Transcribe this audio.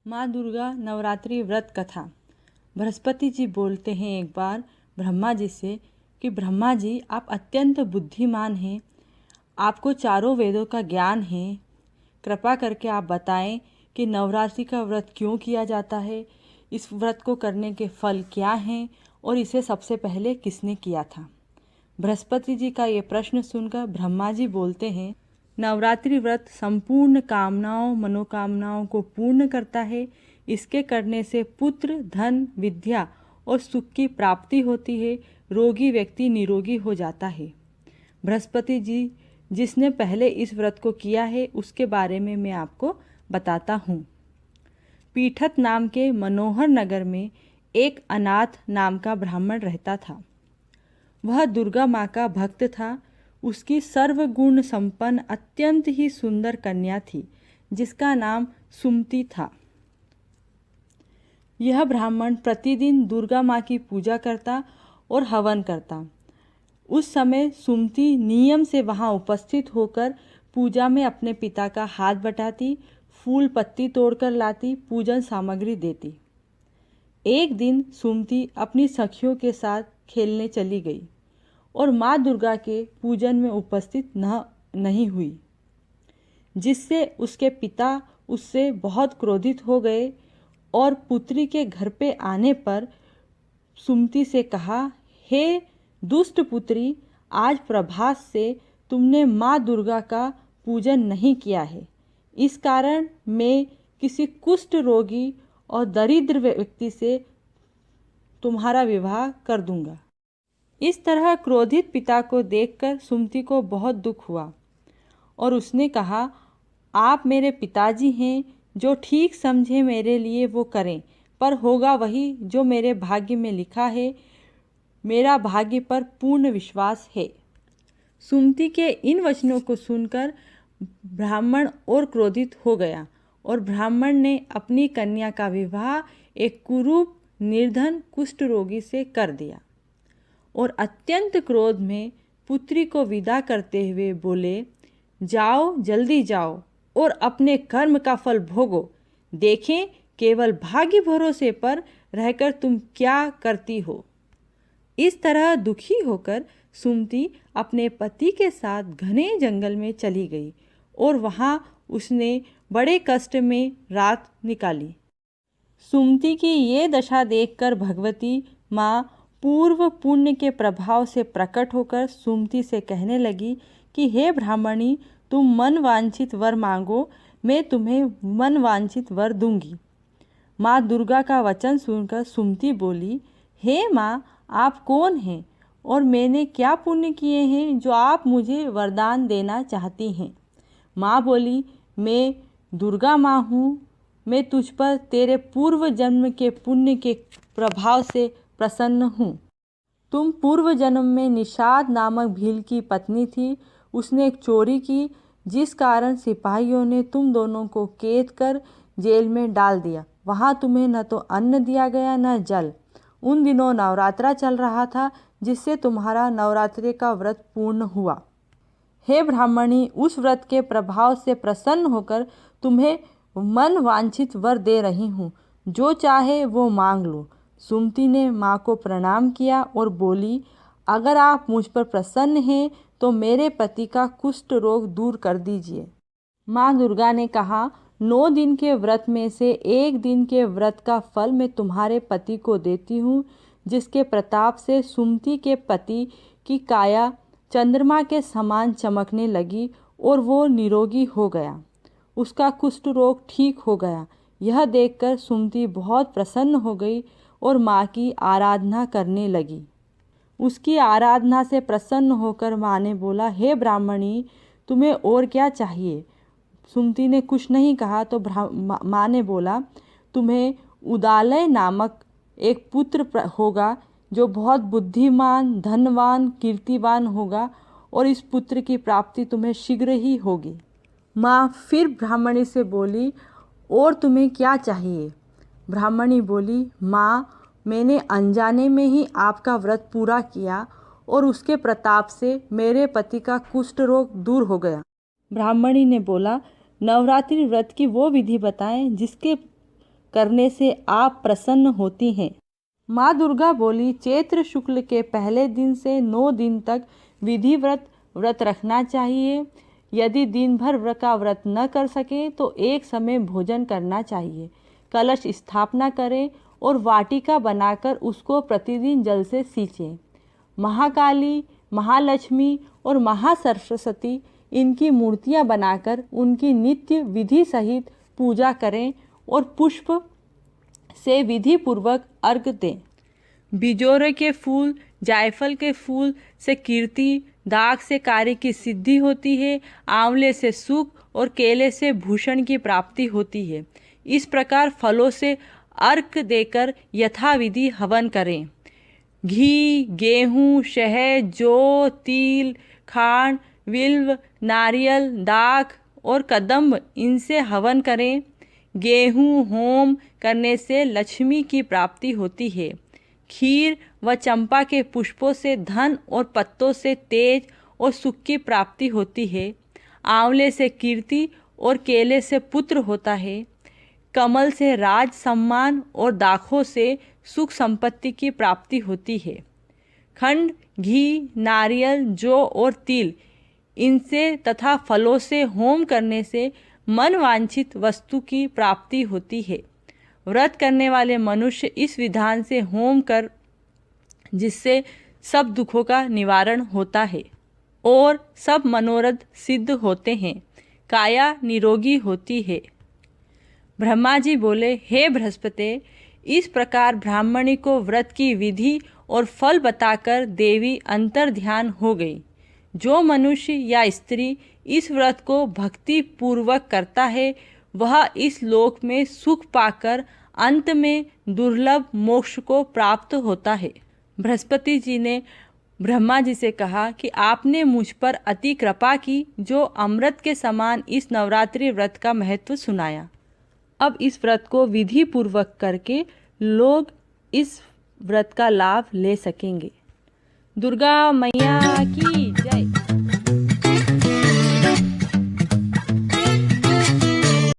माँ दुर्गा नवरात्रि व्रत कथा। बृहस्पति जी बोलते हैं एक बार ब्रह्मा जी से कि ब्रह्मा जी, आप अत्यंत बुद्धिमान हैं, आपको चारों वेदों का ज्ञान है। कृपा करके आप बताएं कि नवरात्रि का व्रत क्यों किया जाता है, इस व्रत को करने के फल क्या हैं और इसे सबसे पहले किसने किया था। बृहस्पति जी का ये प्रश्न सुनकर ब्रह्मा जी बोलते हैं, नवरात्रि व्रत संपूर्ण कामनाओं मनोकामनाओं को पूर्ण करता है। इसके करने से पुत्र, धन, विद्या और सुख की प्राप्ति होती है। रोगी व्यक्ति निरोगी हो जाता है। बृहस्पति जी जिसने पहले इस व्रत को किया है उसके बारे में मैं आपको बताता हूँ। पीठत नाम के मनोहर नगर में एक अनाथ नाम का ब्राह्मण रहता था। वह दुर्गा माँ का भक्त था। उसकी सर्वगुण संपन्न अत्यंत ही सुंदर कन्या थी जिसका नाम सुमति था। यह ब्राह्मण प्रतिदिन दुर्गा माँ की पूजा करता और हवन करता। उस समय सुमति नियम से वहाँ उपस्थित होकर पूजा में अपने पिता का हाथ बटाती, फूल पत्ती तोड़कर लाती, पूजन सामग्री देती। एक दिन सुमति अपनी सखियों के साथ खेलने चली गई और माँ दुर्गा के पूजन में उपस्थित नहीं हुई, जिससे उसके पिता उससे बहुत क्रोधित हो गए और पुत्री के घर पे आने पर सुमति से कहा, हे दुष्ट पुत्री, आज प्रभात से तुमने माँ दुर्गा का पूजन नहीं किया है। इस कारण मैं किसी कुष्ठ रोगी और दरिद्र व्यक्ति से तुम्हारा विवाह कर दूंगा। इस तरह क्रोधित पिता को देखकर सुमति को बहुत दुख हुआ और उसने कहा, आप मेरे पिताजी हैं, जो ठीक समझे मेरे लिए वो करें, पर होगा वही जो मेरे भाग्य में लिखा है। मेरा भाग्य पर पूर्ण विश्वास है। सुमति के इन वचनों को सुनकर ब्राह्मण और क्रोधित हो गया और ब्राह्मण ने अपनी कन्या का विवाह एक कुरूप निर्धन कुष्ठ रोगी से कर दिया और अत्यंत क्रोध में पुत्री को विदा करते हुए बोले, जाओ, जल्दी जाओ और अपने कर्म का फल भोगो। देखें केवल भाग्य भरोसे पर रहकर तुम क्या करती हो। इस तरह दुखी होकर सुमति अपने पति के साथ घने जंगल में चली गई और वहाँ उसने बड़े कष्ट में रात निकाली। सुमति की ये दशा देखकर भगवती माँ पूर्व पुण्य के प्रभाव से प्रकट होकर सुमति से कहने लगी कि हे ब्राह्मणी, तुम मन वांछित वर मांगो, मैं तुम्हें मन वांछित वर दूंगी। माँ दुर्गा का वचन सुनकर सुमति बोली, हे माँ, आप कौन हैं और मैंने क्या पुण्य किए हैं जो आप मुझे वरदान देना चाहती हैं। माँ बोली, मैं दुर्गा माँ हूँ। मैं तुझ पर तेरे पूर्व जन्म के पुण्य के प्रभाव से प्रसन्न हूँ। तुम पूर्व जन्म में निषाद नामक भील की पत्नी थी। उसने एक चोरी की, जिस कारण सिपाहियों ने तुम दोनों को कैद कर जेल में डाल दिया। वहाँ तुम्हें न तो अन्न दिया गया न जल। उन दिनों नवरात्रा चल रहा था, जिससे तुम्हारा नवरात्रि का व्रत पूर्ण हुआ। हे ब्राह्मणी, उस व्रत के प्रभाव से प्रसन्न होकर तुम्हें मन वांछित वर दे रही हूँ। जो चाहे वो मांग लो। सुमति ने माँ को प्रणाम किया और बोली, अगर आप मुझ पर प्रसन्न हैं तो मेरे पति का कुष्ठ रोग दूर कर दीजिए। माँ दुर्गा ने कहा, 9 दिन के व्रत में से एक दिन के व्रत का फल मैं तुम्हारे पति को देती हूँ। जिसके प्रताप से सुमति के पति की काया चंद्रमा के समान चमकने लगी और वो निरोगी हो गया। उसका कुष्ठ रोग ठीक हो गया। यह देखकर सुमति बहुत प्रसन्न हो गई और माँ की आराधना करने लगी। उसकी आराधना से प्रसन्न होकर माँ ने बोला, हे ब्राह्मणी, तुम्हें और क्या चाहिए। सुमति ने कुछ नहीं कहा तो माँ ने बोला, तुम्हें उदालय नामक एक पुत्र होगा जो बहुत बुद्धिमान, धनवान, कीर्तिवान होगा और इस पुत्र की प्राप्ति तुम्हें शीघ्र ही होगी। माँ फिर ब्राह्मणी से बोली, और तुम्हें क्या चाहिए। ब्राह्मणी बोली, माँ, मैंने अनजाने में ही आपका व्रत पूरा किया और उसके प्रताप से मेरे पति का कुष्ठ रोग दूर हो गया। ब्राह्मणी ने बोला, नवरात्रि व्रत की वो विधि बताएं जिसके करने से आप प्रसन्न होती हैं। माँ दुर्गा बोली, चैत्र शुक्ल के पहले दिन से 9 दिन तक विधिवत व्रत रखना चाहिए। यदि दिन भर व्रत का व्रत न कर सके तो एक समय भोजन करना चाहिए। कलश स्थापना करें और वाटिका बनाकर उसको प्रतिदिन जल से सींचें। महाकाली, महालक्ष्मी और महासरस्वती इनकी मूर्तियां बनाकर उनकी नित्य विधि सहित पूजा करें और पुष्प से विधि पूर्वक अर्घ्य दें। बिजोरे के फूल, जायफल के फूल से कीर्ति, दाग से कार्य की सिद्धि होती है, आंवले से सुख और केले से भूषण की प्राप्ति होती है। इस प्रकार फलों से अर्घ्य देकर यथाविधि हवन करें। घी, गेहूँ, शहद, जौ, तिल, खांड, बिल्व, नारियल, दाख और कदम्ब इनसे हवन करें। गेहूँ होम करने से लक्ष्मी की प्राप्ति होती है। खीर व चंपा के पुष्पों से धन और पत्तों से तेज और सुख की प्राप्ति होती है। आंवले से कीर्ति और केले से पुत्र होता है। कमल से राज सम्मान और दाखों से सुख संपत्ति की प्राप्ति होती है। खंड, घी, नारियल, जौ और तिल इनसे तथा फलों से होम करने से मन वांछित वस्तु की प्राप्ति होती है। व्रत करने वाले मनुष्य इस विधान से होम कर जिससे सब दुखों का निवारण होता है और सब मनोरथ सिद्ध होते हैं, काया निरोगी होती है। ब्रह्मा जी बोले, हे बृहस्पति, इस प्रकार ब्राह्मणी को व्रत की विधि और फल बताकर देवी अंतर ध्यान हो गई। जो मनुष्य या स्त्री इस व्रत को भक्ति पूर्वक करता है वह इस लोक में सुख पाकर अंत में दुर्लभ मोक्ष को प्राप्त होता है। बृहस्पति जी ने ब्रह्मा जी से कहा कि आपने मुझ पर अति कृपा की जो अमृत के समान इस नवरात्रि व्रत का महत्व सुनाया। अब इस व्रत को विधि पूर्वक करके लोग इस व्रत का लाभ ले सकेंगे। दुर्गा मैया की जय।